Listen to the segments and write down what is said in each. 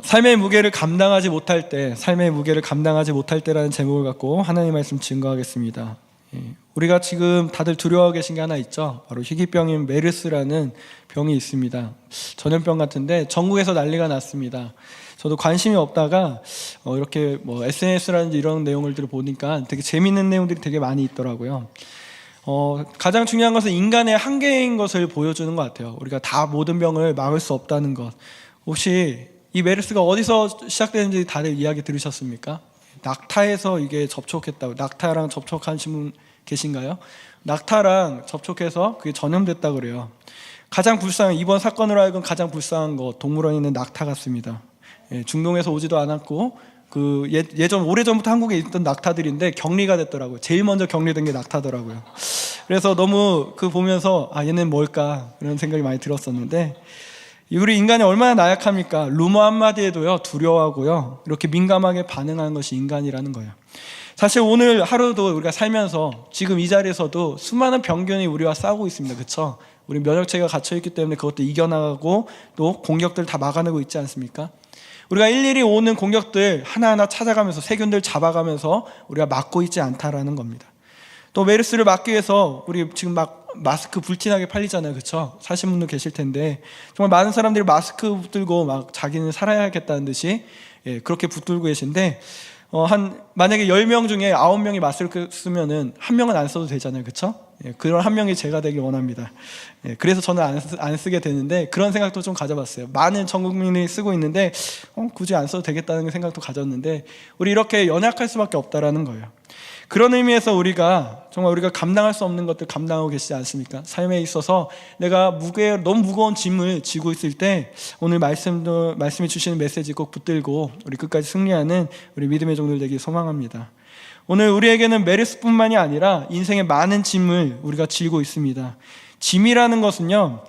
삶의 무게를 감당하지 못할 때, 삶의 무게를 감당하지 못할 때라는 제목을 갖고 하나님의 말씀 증거하겠습니다. 우리가 지금 다들 두려워하고 계신 게 하나 있죠. 바로 희귀병인 메르스라는 병이 있습니다. 전염병 같은데 전국에서 난리가 났습니다. 저도 관심이 없다가 이렇게 SNS라든지 이런 내용들을 보니까 되게 재밌는 내용들이 되게 많이 있더라고요. 가장 중요한 것은 인간의 한계인 것을 보여주는 것 같아요. 우리가 다 모든 병을 막을 수 없다는 것. 혹시 이 메르스가 어디서 시작되는지 다들 이야기 들으셨습니까? 낙타에서 이게 접촉했다고. 낙타랑 접촉하신 분 계신가요? 낙타랑 접촉해서 그게 전염됐다고 그래요. 가장 불쌍한, 이번 사건으로 하여금 가장 불쌍한 거, 동물원에 있는 낙타 같습니다. 중동에서 오지도 않았고 예전 오래전부터 한국에 있던 낙타들인데 격리가 됐더라고요. 제일 먼저 격리된 게 낙타더라고요. 그래서 너무 보면서 얘는 뭘까 그런 생각이 많이 들었었는데, 우리 인간이 얼마나 나약합니까? 루머 한마디에도요 두려워하고요 이렇게 민감하게 반응하는 것이 인간이라는 거예요. 사실 오늘 하루도 우리가 살면서 지금 이 자리에서도 수많은 병균이 우리와 싸우고 있습니다. 그렇죠? 우리 면역체계가 갇혀있기 때문에 그것도 이겨나가고 또 공격들을 다 막아내고 있지 않습니까? 우리가 일일이 오는 공격들 하나하나 찾아가면서 세균들 잡아가면서 우리가 막고 있지 않다라는 겁니다. 또 메르스를 막기 위해서 우리 지금 막 마스크 불티나게 팔리잖아요. 그렇죠? 사신 분도 계실 텐데 정말 많은 사람들이 마스크 붙들고 막 자기는 살아야겠다는 듯이 그렇게 붙들고 계신데 만약에 10명 중에 9명이 마스크 쓰면은 1명은 안 써도 되잖아요. 그렇죠? 그런 1명이 제가 되길 원합니다. 그래서 저는 안 쓰게 되는데 그런 생각도 좀 가져봤어요. 많은 전 국민이 쓰고 있는데 굳이 안 써도 되겠다는 생각도 가졌는데 우리 이렇게 연약할 수밖에 없다라는 거예요. 그런 의미에서 정말 우리가 감당할 수 없는 것들 감당하고 계시지 않습니까? 삶에 있어서 내가 너무 무거운 짐을 지고 있을 때 오늘 말씀이 주시는 메시지 꼭 붙들고 우리 끝까지 승리하는 우리 믿음의 종들 되길 소망합니다. 오늘 우리에게는 메르스뿐만이 아니라 인생의 많은 짐을 우리가 지고 있습니다. 짐이라는 것은요,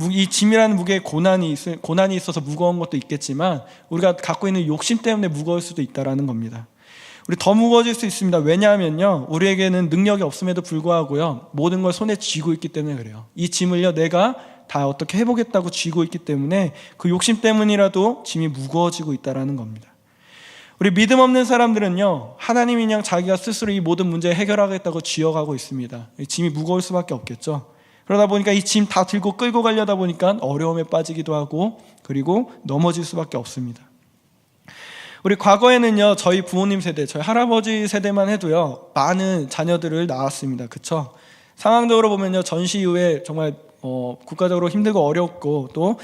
이 짐이라는 무게에 고난이 있어서 무거운 것도 있겠지만 우리가 갖고 있는 욕심 때문에 무거울 수도 있다는 겁니다. 우리 더 무거워질 수 있습니다. 왜냐하면요, 우리에게는 능력이 없음에도 불구하고요 모든 걸 손에 쥐고 있기 때문에 그래요. 이 짐을요 내가 다 어떻게 해보겠다고 쥐고 있기 때문에 그 욕심 때문이라도 짐이 무거워지고 있다는 겁니다. 우리 믿음 없는 사람들은요 하나님이 그냥 자기가 스스로 이 모든 문제 해결하겠다고 쥐어가고 있습니다. 짐이 무거울 수밖에 없겠죠. 그러다 보니까 이 짐 다 들고 끌고 가려다 보니까 어려움에 빠지기도 하고 그리고 넘어질 수밖에 없습니다. 우리 과거에는요 저희 부모님 세대, 저희 할아버지 세대만 해도요 많은 자녀들을 낳았습니다. 그쵸? 상황적으로 보면요 전시 이후에 정말 국가적으로 힘들고 어렵고 또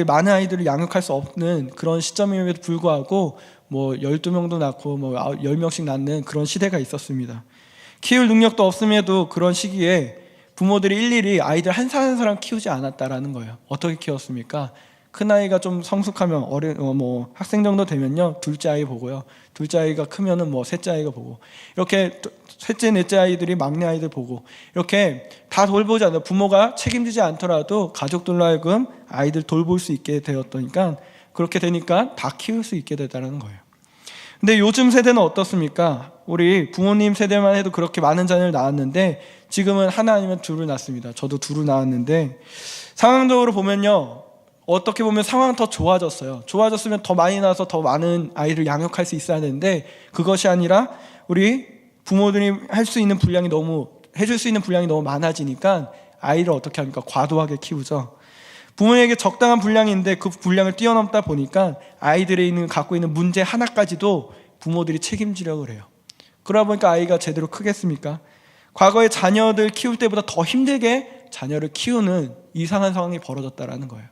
많은 아이들을 양육할 수 없는 그런 시점임에도 불구하고 12명도 낳고 10명씩 낳는 그런 시대가 있었습니다. 키울 능력도 없음에도 그런 시기에 부모들이 일일이 아이들 한 살 한 사람 키우지 않았다라는 거예요. 어떻게 키웠습니까? 큰아이가 좀 성숙하면 학생 정도 되면요 둘째 아이 보고요, 둘째 아이가 크면은 셋째 아이가 보고, 이렇게 셋째 넷째 아이들이 막내 아이들 보고 이렇게 다 돌보지 않아요. 부모가 책임지지 않더라도 가족들로 하여금 아이들 돌볼 수 있게 되었다니까, 그렇게 되니까 다 키울 수 있게 되다는 거예요. 근데 요즘 세대는 어떻습니까? 우리 부모님 세대만 해도 그렇게 많은 자녀를 낳았는데 지금은 하나 아니면 둘을 낳습니다. 저도 둘을 낳았는데 상황적으로 보면요 어떻게 보면 상황은 더 좋아졌어요. 좋아졌으면 더 많이 낳아서 더 많은 아이를 양육할 수 있어야 되는데 그것이 아니라 우리 부모들이 해줄 수 있는 분량이 너무 많아지니까 아이를 어떻게 합니까? 과도하게 키우죠. 부모에게 적당한 분량인데 그 분량을 뛰어넘다 보니까 아이들이 갖고 있는 문제 하나까지도 부모들이 책임지려고 해요. 그러다 보니까 아이가 제대로 크겠습니까? 과거에 자녀들 키울 때보다 더 힘들게 자녀를 키우는 이상한 상황이 벌어졌다는 거예요.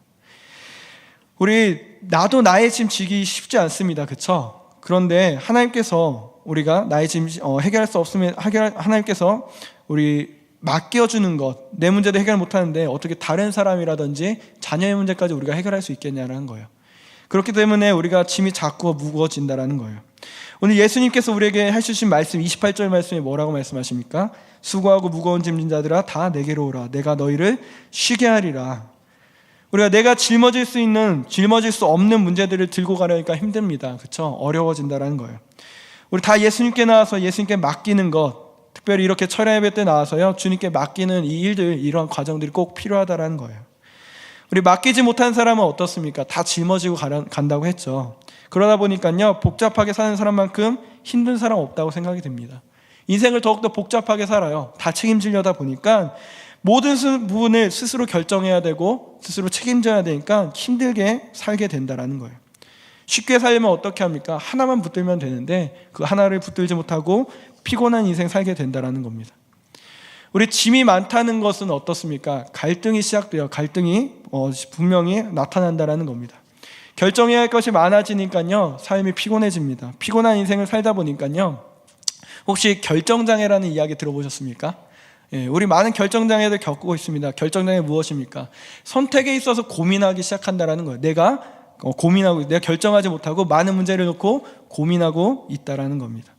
나도 나의 짐 지기 쉽지 않습니다. 그렇죠? 그런데 하나님께서 우리가 나의 짐 해결할 수 없으면 하나님께서 우리 맡겨주는 것, 내 문제도 해결 못하는데 어떻게 다른 사람이라든지 자녀의 문제까지 우리가 해결할 수 있겠냐는 거예요. 그렇기 때문에 우리가 짐이 자꾸 무거워진다는 거예요. 오늘 예수님께서 우리에게 해주신 말씀 28절 말씀에 뭐라고 말씀하십니까? 수고하고 무거운 짐진 자들아 다 내게로 오라. 내가 너희를 쉬게 하리라. 우리가 내가 짊어질 수 없는 문제들을 들고 가려니까 힘듭니다. 그렇죠? 어려워진다는 거예요. 우리 다 예수님께 나와서 예수님께 맡기는 것, 특별히 이렇게 철야 예배 때 나와서요 주님께 맡기는 이 일들, 이런 과정들이 꼭 필요하다는 거예요. 우리 맡기지 못한 사람은 어떻습니까? 다 짊어지고 간다고 했죠. 그러다 보니까요, 복잡하게 사는 사람만큼 힘든 사람 없다고 생각이 듭니다. 인생을 더욱더 복잡하게 살아요. 다 책임지려다 보니까 모든 부분을 스스로 결정해야 되고 스스로 책임져야 되니까 힘들게 살게 된다는 거예요. 쉽게 살려면 어떻게 합니까? 하나만 붙들면 되는데 그 하나를 붙들지 못하고 피곤한 인생 살게 된다는 겁니다. 우리 짐이 많다는 것은 어떻습니까? 갈등이 시작돼요. 갈등이 분명히 나타난다는 겁니다. 결정해야 할 것이 많아지니까요, 삶이 피곤해집니다. 피곤한 인생을 살다 보니까요, 혹시 결정장애라는 이야기 들어보셨습니까? 예, 우리 많은 결정장애들 겪고 있습니다. 결정장애 무엇입니까? 선택에 있어서 고민하기 시작한다는 거예요. 내가 고민하고, 내가 결정하지 못하고 많은 문제를 놓고 고민하고 있다는 겁니다.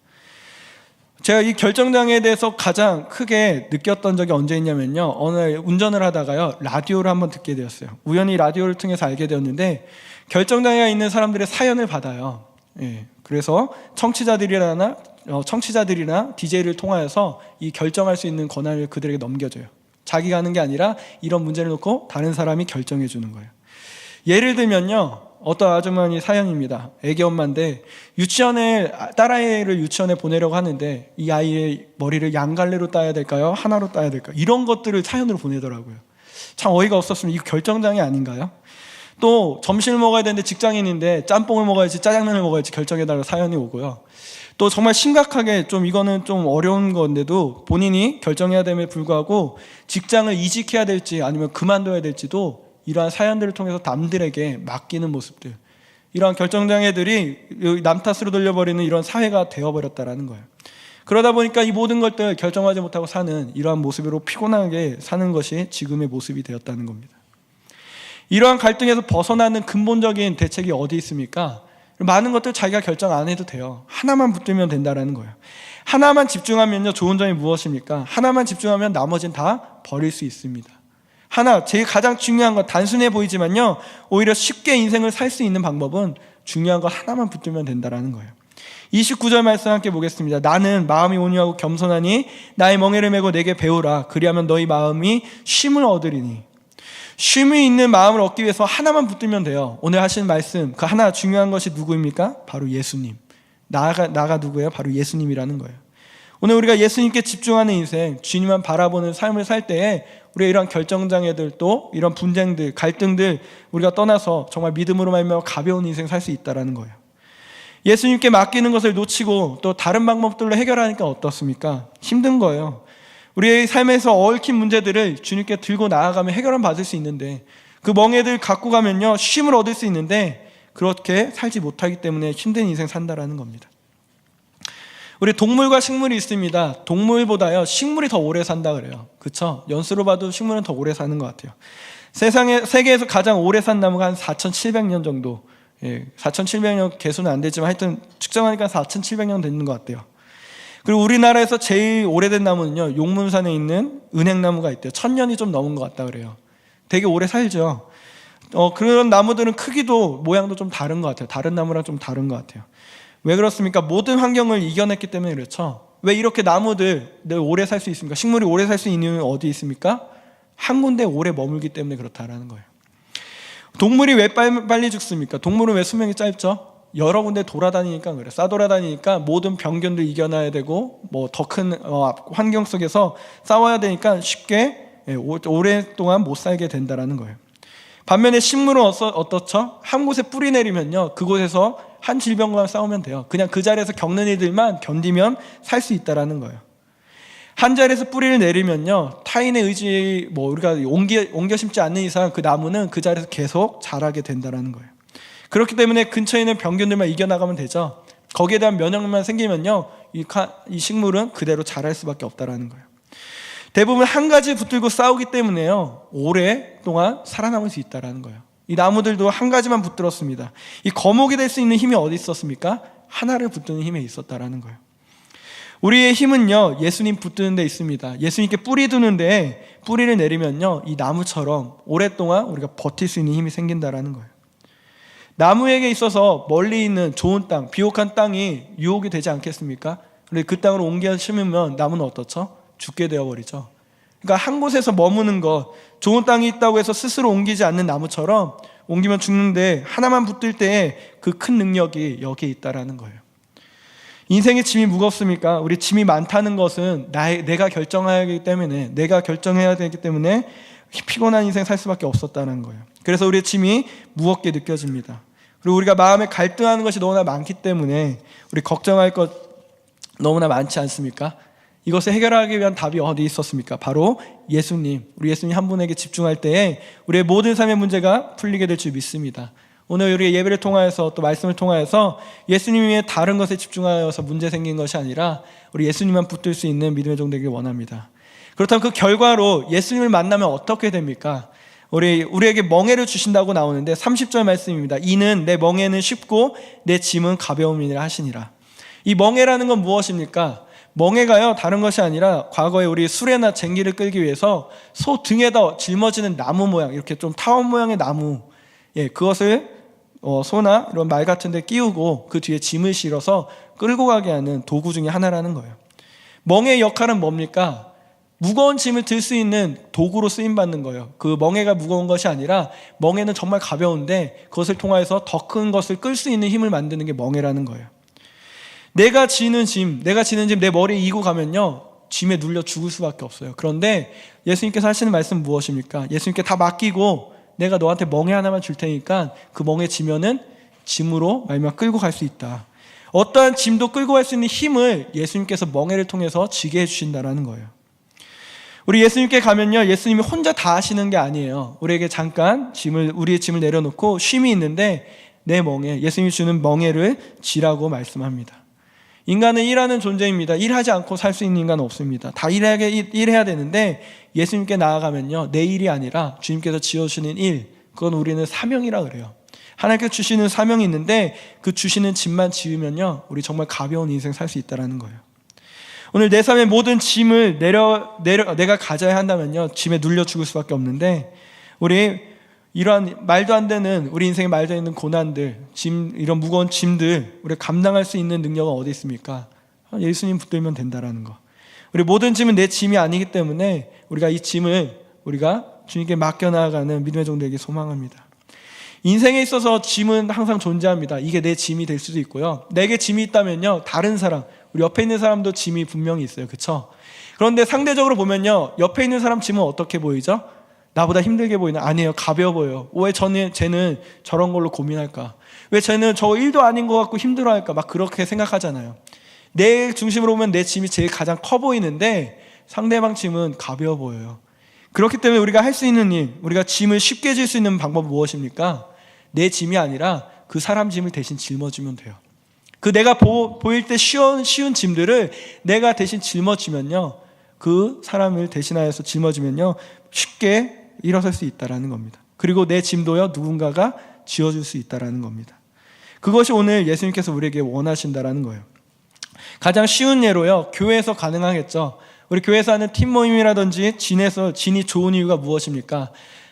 제가 이 결정장애에 대해서 가장 크게 느꼈던 적이 언제 있냐면요, 어느 날 운전을 하다가요, 라디오를 한번 듣게 되었어요. 우연히 라디오를 통해서 알게 되었는데 결정장애가 있는 사람들의 사연을 받아요. 예, 그래서 청취자들이나 DJ를 통하여서 이 결정할 수 있는 권한을 그들에게 넘겨줘요. 자기가 하는 게 아니라 이런 문제를 놓고 다른 사람이 결정해 주는 거예요. 예를 들면요, 어떤 아주머니 사연입니다. 애기 엄마인데 딸아이를 유치원에 보내려고 하는데 이 아이의 머리를 양갈래로 따야 될까요? 하나로 따야 될까요? 이런 것들을 사연으로 보내더라고요. 참 어이가 없었으면 이거 결정장애 아닌가요? 또 점심을 먹어야 되는데 직장인인데 짬뽕을 먹어야지 짜장면을 먹어야지 결정해달라고 사연이 오고요. 또 정말 심각하게 이거는 좀 어려운 건데도 본인이 결정해야 됨에 불구하고 직장을 이직해야 될지 아니면 그만둬야 될지도 이러한 사연들을 통해서 남들에게 맡기는 모습들, 이러한 결정장애들이 남 탓으로 돌려버리는 이런 사회가 되어버렸다는 거예요. 그러다 보니까 이 모든 것들 결정하지 못하고 사는 이러한 모습으로 피곤하게 사는 것이 지금의 모습이 되었다는 겁니다. 이러한 갈등에서 벗어나는 근본적인 대책이 어디 있습니까? 많은 것들 자기가 결정 안 해도 돼요. 하나만 붙들면 된다는 거예요. 하나만 집중하면요, 좋은 점이 무엇입니까? 하나만 집중하면 나머지는 다 버릴 수 있습니다. 제일 가장 중요한 건 단순해 보이지만요, 오히려 쉽게 인생을 살 수 있는 방법은 중요한 거 하나만 붙들면 된다는 거예요. 29절 말씀 함께 보겠습니다. 나는 마음이 온유하고 겸손하니 나의 멍에를 메고 내게 배우라. 그리하면 너희 마음이 쉼을 얻으리니. 쉼이 있는 마음을 얻기 위해서 하나만 붙들면 돼요. 오늘 하신 말씀, 그 하나 중요한 것이 누구입니까? 바로 예수님. 나가 누구예요? 바로 예수님이라는 거예요. 오늘 우리가 예수님께 집중하는 인생, 주님만 바라보는 삶을 살 때에 우리가 이런 결정장애들, 또 이런 분쟁들, 갈등들 우리가 떠나서 정말 믿음으로 말미암아 가벼운 인생 살 수 있다는 거예요. 예수님께 맡기는 것을 놓치고 또 다른 방법들로 해결하니까 어떻습니까? 힘든 거예요. 우리의 삶에서 얽힌 문제들을 주님께 들고 나아가면 해결은 받을 수 있는데, 그 멍에들 갖고 가면요, 쉼을 얻을 수 있는데 그렇게 살지 못하기 때문에 힘든 인생 산다라는 겁니다. 우리 동물과 식물이 있습니다. 동물보다요, 식물이 더 오래 산다 그래요. 그렇죠? 연수로 봐도 식물은 더 오래 사는 것 같아요. 세계에서 가장 오래 산 나무가 한 4,700년 정도. 4,700년 개수는 안 되지만 하여튼 측정하니까 4,700년 되는 것 같아요. 그리고 우리나라에서 제일 오래된 나무는요, 용문산에 있는 은행나무가 있대요. 1,000년이 좀 넘은 것 같다 그래요. 되게 오래 살죠. 그런 나무들은 크기도 모양도 좀 다른 것 같아요. 다른 나무랑 좀 다른 것 같아요. 왜 그렇습니까? 모든 환경을 이겨냈기 때문에 그렇죠. 왜 이렇게 나무들 오래 살 수 있습니까? 식물이 오래 살 수 있는 이유는 어디 있습니까? 한 군데 오래 머물기 때문에 그렇다라는 거예요. 동물이 왜 빨리 죽습니까? 동물은 왜 수명이 짧죠? 여러 군데 돌아다니니까 그래요. 싸돌아다니니까 모든 병균들 이겨놔야 되고 더 큰 환경 속에서 싸워야 되니까 쉽게 오랫동안 못 살게 된다는 거예요. 반면에 식물은 어떻죠? 한 곳에 뿌리 내리면요, 그곳에서 한 질병과 싸우면 돼요. 그냥 그 자리에서 겪는 일들만 견디면 살 수 있다는 거예요. 한 자리에서 뿌리를 내리면요, 타인의 의지, 우리가 옮겨 심지 않는 이상 그 나무는 그 자리에서 계속 자라게 된다는 거예요. 그렇기 때문에 근처에 있는 병균들만 이겨나가면 되죠. 거기에 대한 면역력만 생기면요, 이 식물은 그대로 자랄 수밖에 없다는 거예요. 대부분 한 가지 붙들고 싸우기 때문에요, 오랫동안 살아남을 수 있다는 거예요. 이 나무들도 한 가지만 붙들었습니다. 이 거목이 될 수 있는 힘이 어디 있었습니까? 하나를 붙드는 힘에 있었다는 거예요. 우리의 힘은요, 예수님 붙드는 데 있습니다. 예수님께 뿌리 두는데 뿌리를 내리면요, 이 나무처럼 오랫동안 우리가 버틸 수 있는 힘이 생긴다는 거예요. 나무에게 있어서 멀리 있는 좋은 땅, 비옥한 땅이 유혹이 되지 않겠습니까? 그런데 그 땅으로 옮겨 심으면 나무는 어떻죠? 죽게 되어버리죠. 그러니까 한 곳에서 머무는 것, 좋은 땅이 있다고 해서 스스로 옮기지 않는 나무처럼 옮기면 죽는데 하나만 붙들 때에 그 큰 능력이 여기에 있다라는 거예요. 인생의 짐이 무겁습니까? 우리 짐이 많다는 것은 내가 결정해야 하기 때문에, 내가 결정해야 되기 때문에 피곤한 인생 살 수밖에 없었다는 거예요. 그래서 우리의 짐이 무겁게 느껴집니다. 그리고 우리가 마음에 갈등하는 것이 너무나 많기 때문에 우리 걱정할 것 너무나 많지 않습니까? 이것을 해결하기 위한 답이 어디 있었습니까? 바로 예수님, 우리 예수님 한 분에게 집중할 때에 우리의 모든 삶의 문제가 풀리게 될 줄 믿습니다. 오늘 우리의 예배를 통하여서 또 말씀을 통하여서 예수님의 다른 것에 집중하여서 문제 생긴 것이 아니라 우리 예수님만 붙들 수 있는 믿음의 종 되길 원합니다. 그렇다면 그 결과로 예수님을 만나면 어떻게 됩니까? 우리에게 멍에를 주신다고 나오는데 30절 말씀입니다. 이는 내 멍에는 쉽고 내 짐은 가벼움이니라 하시니라. 이 멍에라는 건 무엇입니까? 멍에가요, 다른 것이 아니라 과거에 우리 수레나 쟁기를 끌기 위해서 소 등에다 짊어지는 나무 모양, 이렇게 좀 타원 모양의 나무, 그것을 소나 이런 말 같은 데 끼우고 그 뒤에 짐을 실어서 끌고 가게 하는 도구 중에 하나라는 거예요. 멍에의 역할은 뭡니까? 무거운 짐을 들 수 있는 도구로 쓰임받는 거예요. 그 멍에가 무거운 것이 아니라 멍에는 정말 가벼운데 그것을 통해서 더 큰 것을 끌 수 있는 힘을 만드는 게 멍에라는 거예요. 내가 지는 짐 내 머리에 이고 가면요, 짐에 눌려 죽을 수밖에 없어요. 그런데 예수님께서 하시는 말씀은 무엇입니까? 예수님께 다 맡기고 내가 너한테 멍에 하나만 줄 테니까 그 멍에 지면은 짐으로 말미암아 끌고 갈 수 있다. 어떠한 짐도 끌고 갈 수 있는 힘을 예수님께서 멍에를 통해서 지게 해주신다라는 거예요. 우리 예수님께 가면요, 예수님이 혼자 다 하시는 게 아니에요. 우리에게 잠깐 우리의 짐을 내려놓고 쉼이 있는데 내 멍에, 예수님이 주는 멍에를 지라고 말씀합니다. 인간은 일하는 존재입니다. 일하지 않고 살 수 있는 인간은 없습니다. 다 일해야 되는데 예수님께 나아가면요, 내 일이 아니라 주님께서 지어주시는 일, 그건 우리는 사명이라 그래요. 하나님께서 주시는 사명이 있는데 그 주시는 짐만 지으면요, 우리 정말 가벼운 인생 살 수 있다는 거예요. 오늘 내 삶의 모든 짐을 내가 가져야 한다면요, 짐에 눌려 죽을 수밖에 없는데 우리 이러한 말도 안 되는, 우리 인생에 말도 안 되는 고난들, 이런 무거운 짐들 우리 감당할 수 있는 능력은 어디 있습니까? 예수님 붙들면 된다라는 거. 우리 모든 짐은 내 짐이 아니기 때문에 우리가 이 짐을 우리가 주님께 맡겨나가는 믿음의 종들에게 소망합니다. 인생에 있어서 짐은 항상 존재합니다. 이게 내 짐이 될 수도 있고요, 내게 짐이 있다면요, 다른 사람, 우리 옆에 있는 사람도 짐이 분명히 있어요. 그렇죠? 그런데 상대적으로 보면요, 옆에 있는 사람 짐은 어떻게 보이죠? 나보다 힘들게 보이나? 아니에요. 가벼워 보여요. 왜 쟤는 저런 걸로 고민할까? 왜 쟤는 저 일도 아닌 것 같고 힘들어할까? 막 그렇게 생각하잖아요. 내 중심으로 보면 내 짐이 제일 가장 커 보이는데 상대방 짐은 가벼워 보여요. 그렇기 때문에 우리가 할 수 있는 일, 우리가 짐을 쉽게 질 수 있는 방법은 무엇입니까? 내 짐이 아니라 그 사람 짐을 대신 짊어주면 돼요. 그 내가 보일 때 쉬운 짐들을 내가 대신 짊어지면요, 그 사람을 대신하여서 짊어지면요, 쉽게 일어설 수 있다는 겁니다. 그리고 내 짐도요, 누군가가 지어줄 수 있다는 겁니다. 그것이 오늘 예수님께서 우리에게 원하신다는 거예요. 가장 쉬운 예로요, 교회에서 가능하겠죠. 우리 교회에서 하는 팀 모임이라든지 진이 좋은 이유가 무엇입니까?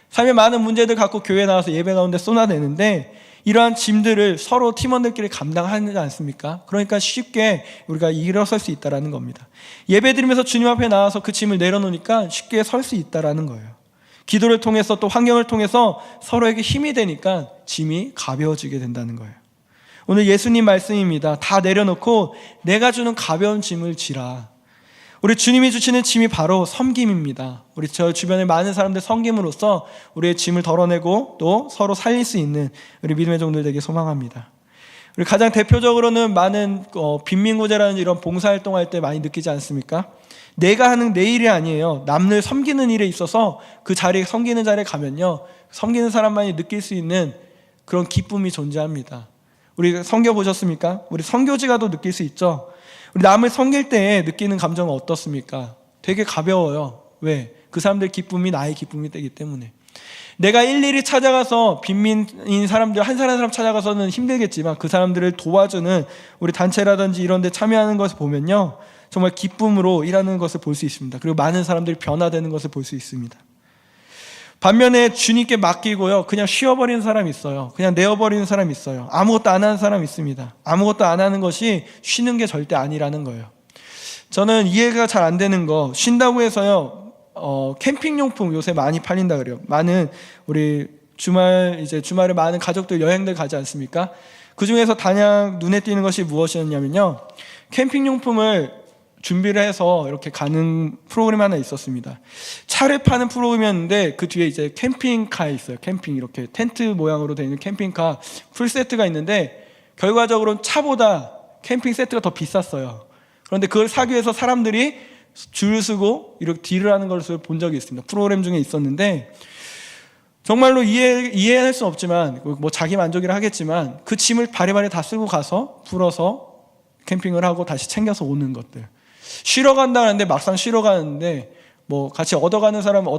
삶의 많은 문제들 갖고 교회에 나와서 예배 가운데 쏟아내는데 이러한 짐들을 서로 팀원들끼리 감당하지 않습니까? 그러니까 쉽게 우리가 일어설 수 있다는 겁니다. 예배 드리면서 주님 앞에 나와서 그 짐을 내려놓으니까 쉽게 설 수 있다는 거예요. 기도를 통해서 또 환경을 통해서 서로에게 힘이 되니까 짐이 가벼워지게 된다는 거예요. 오늘 예수님 말씀입니다. 다 내려놓고 내가 주는 가벼운 짐을 지라. 우리 주님이 주시는 짐이 바로 섬김입니다. 우리 저 주변에 많은 사람들 섬김으로써 우리의 짐을 덜어내고 또 서로 살릴 수 있는 우리 믿음의 종들 되게 소망합니다. 우리 가장 대표적으로는 많은 빈민구제라는 이런 봉사활동할 때 많이 느끼지 않습니까? 내가 하는 내 일이 아니에요. 남을 섬기는 일에 있어서 그 자리에, 섬기는 자리에 가면요, 섬기는 사람만이 느낄 수 있는 그런 기쁨이 존재합니다. 우리 섬겨보셨습니까? 우리 선교지가도 느낄 수 있죠. 우리 남을 섬길 때 느끼는 감정은 어떻습니까? 되게 가벼워요. 왜? 그 사람들의 기쁨이 나의 기쁨이 되기 때문에. 내가 일일이 찾아가서 빈민인 사람들 한 사람 한 사람 찾아가서는 힘들겠지만 그 사람들을 도와주는 우리 단체라든지 이런 데 참여하는 것을 보면요, 정말 기쁨으로 일하는 것을 볼 수 있습니다. 그리고 많은 사람들이 변화되는 것을 볼 수 있습니다. 반면에 주님께 맡기고요, 그냥 쉬어버리는 사람이 있어요. 그냥 내어버리는 사람이 있어요. 아무것도 안 하는 사람이 있습니다. 아무것도 안 하는 것이 쉬는 게 절대 아니라는 거예요. 저는 이해가 잘 안 되는 거, 쉰다고 해서요, 캠핑용품 요새 많이 팔린다 그래요. 많은 우리 주말에 많은 가족들 여행들 가지 않습니까? 그 중에서 단연 눈에 띄는 것이 무엇이었냐면요, 캠핑용품을 준비를 해서 이렇게 가는 프로그램 하나 있었습니다. 차를 파는 프로그램이었는데 그 뒤에 이제 캠핑카 있어요. 캠핑 이렇게 텐트 모양으로 되어 있는 캠핑카 풀 세트가 있는데, 결과적으로는 차보다 캠핑 세트가 더 비쌌어요. 그런데 그걸 사기 위해서 사람들이 줄을 서고 이렇게 딜을 하는 것을 본 적이 있습니다. 프로그램 중에 있었는데, 정말로 이해할 수 없지만, 뭐 자기 만족이라 하겠지만, 그 짐을 바리바리 다 쓸고 가서 풀어서 캠핑을 하고 다시 챙겨서 오는 것들. 쉬러 간다 하는데 막상 쉬러 가는데, 뭐 같이 얻어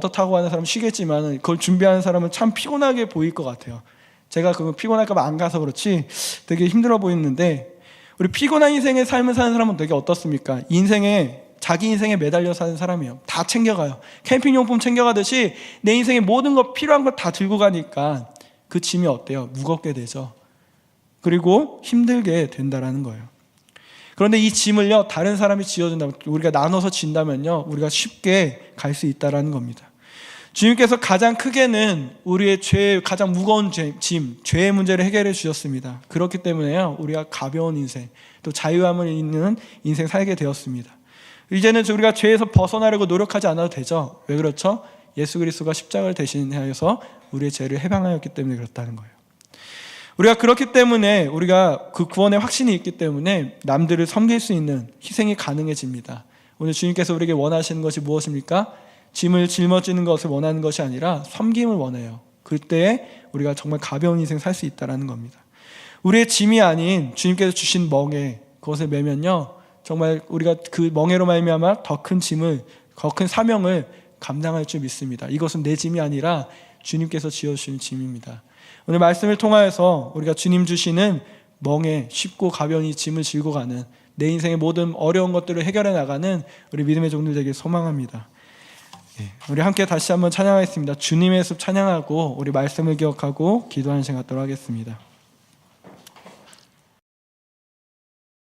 타고 가는 사람은 쉬겠지만 그걸 준비하는 사람은 참 피곤하게 보일 것 같아요. 제가 그거 피곤할까 봐 안 가서 그렇지 되게 힘들어 보이는데, 우리 피곤한 인생의 삶을 사는 사람은 되게 어떻습니까? 자기 인생에 매달려 사는 사람이에요. 다 챙겨가요. 캠핑용품 챙겨가듯이 내 인생에 모든 거 필요한 거 다 들고 가니까 그 짐이 어때요? 무겁게 되죠. 그리고 힘들게 된다라는 거예요. 그런데 이 짐을요, 다른 사람이 지어준다면, 우리가 나눠서 진다면요, 우리가 쉽게 갈 수 있다라는 겁니다. 주님께서 가장 크게는 우리의 가장 무거운 짐, 죄의 문제를 해결해 주셨습니다. 그렇기 때문에요, 우리가 가벼운 인생, 또 자유함을 있는 인생 살게 되었습니다. 이제는 우리가 죄에서 벗어나려고 노력하지 않아도 되죠. 왜 그렇죠? 예수 그리스도가 십자가를 대신하여서 우리의 죄를 해방하였기 때문에 그렇다는 거예요. 우리가 그렇기 때문에, 우리가 그 구원의 확신이 있기 때문에 남들을 섬길 수 있는 희생이 가능해집니다. 오늘 주님께서 우리에게 원하시는 것이 무엇입니까? 짐을 짊어지는 것을 원하는 것이 아니라 섬김을 원해요. 그때 우리가 정말 가벼운 인생 살 수 있다는 겁니다. 우리의 짐이 아닌 주님께서 주신 멍에, 그것을 매면요, 정말 우리가 그 멍에로 말미암아 더 큰 짐을, 더 큰 사명을 감당할 줄 믿습니다. 이것은 내 짐이 아니라 주님께서 지어주신 짐입니다. 오늘 말씀을 통하여서 우리가 주님 주시는 멍에 쉽고 가벼운 이 짐을 지고 가는, 내 인생의 모든 어려운 것들을 해결해 나가는 우리 믿음의 종들 되길 소망합니다. 우리 함께 다시 한번 찬양하겠습니다. 주님의 숲 찬양하고 우리 말씀을 기억하고 기도하는 시간 갖도록 하겠습니다.